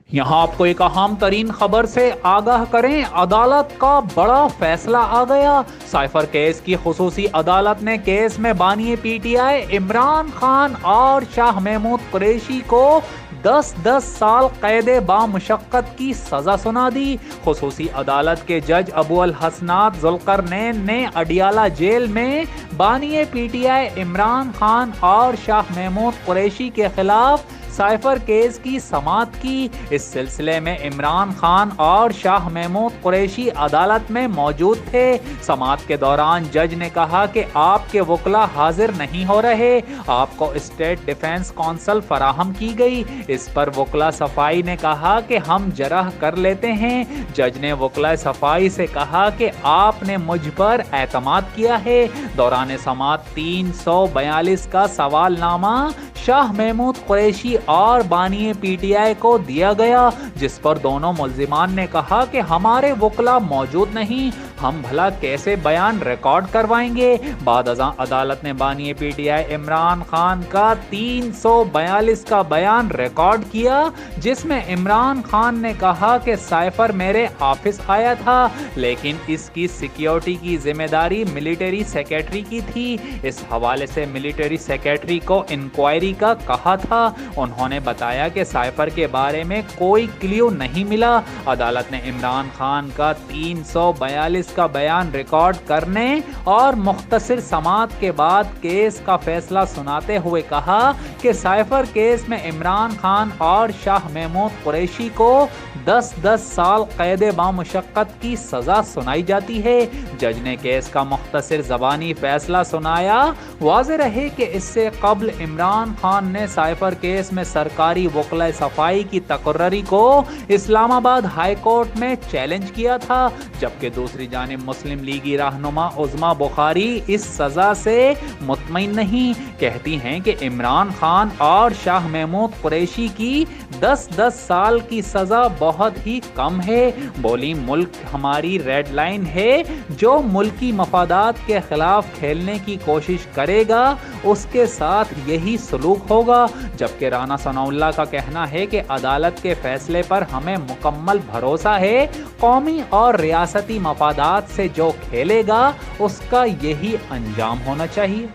یہاں آپ کو ایک اہم ترین خبر سے آگاہ کریں، عدالت کا بڑا فیصلہ آ گیا۔ سائفر کیس کی خصوصی عدالت نے کیس میں بانی P T I Imran Khan اور شاہ محمود قریشی کو 10 سال قید بامشقت کی سزا سنا دی۔ خصوصی عدالت کے جج ابو الحسنات ذوالقرنین نے اڈیالہ جیل میں بانی P T I Imran Khan اور شاہ محمود قریشی کے خلاف سائفر کیس کی سماعت کی۔ اس سلسلے میں عمران خان اور شاہ محمود قریشی عدالت میں موجود تھے۔ سماعت کے دوران جج نے کہا کہ آپ کے وکلا حاضر نہیں ہو رہے، آپ کو اسٹیٹ ڈیفنس کونسل فراہم کی گئی۔ اس پر وکلا صفائی نے کہا کہ ہم جرح کر لیتے ہیں۔ جج نے وکلا صفائی سے کہا کہ آپ نے مجھ پر اعتماد کیا ہے۔ دوران سماعت 342 کا سوال نامہ شاہ محمود قریشی اور بانی پی ٹی آئی کو دیا گیا، جس پر دونوں ملزمان نے کہا کہ ہمارے وکلا موجود نہیں، ہم بھلا کیسے بیان ریکارڈ کروائیں گے۔ بعد ازاں عدالت نے بانی P T I Imran Khan کا 342 کا بیان ریکارڈ کیا، جس میں عمران خان نے کہا کہ سائفر میرے آفس آیا تھا، لیکن اس کی سیکیورٹی کی ذمہ داری ملٹری سیکریٹری کی تھی۔ اس حوالے سے ملٹری سیکریٹری کو انکوائری کا کہا تھا۔ انہوں نے بتایا کہ سائفر کے بارے میں کوئی کلیو نہیں ملا۔ عدالت نے عمران خان کا 342 کا بیان ریکارڈ کرنے اور مختصر سماعت کے بعد کیس کا فیصلہ سناتے ہوئے کہا کہ سائفر کیس میں عمران خان اور شاہ محمود قریشی کو 10 سال قید بامشقت کی سزا سنائی جاتی ہے۔ جج نے کیس کا مختصر زبانی فیصلہ سنایا۔ واضح رہے کہ اس سے قبل عمران خان نے سائفر کیس میں سرکاری وکلا صفائی کی تقرری کو اسلام آباد ہائی کورٹ میں چیلنج کیا تھا، جبکہ دوسری جانب مسلم لیگی رہنما عظمیٰ بخاری اس سزا سے مطمئن نہیں، کہتی ہیں کہ عمران خان اور شاہ محمود قریشی کی 10 سال کی سزا بہت ہی کم ہے۔ بولی ملک ہماری ریڈ لائن ہے، جو ملکی مفادات کے خلاف کھیلنے کی کوشش کرے گا اس کے ساتھ یہی سلوک ہوگا، جبکہ رانا ثناء اللہ کا کہنا ہے کہ عدالت کے فیصلے پر ہمیں مکمل بھروسہ ہے، قومی اور ریاستی مفادات سے جو کھیلے گا اس کا یہی انجام ہونا چاہیے۔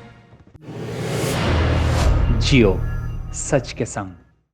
جیو سچ کے سنگ۔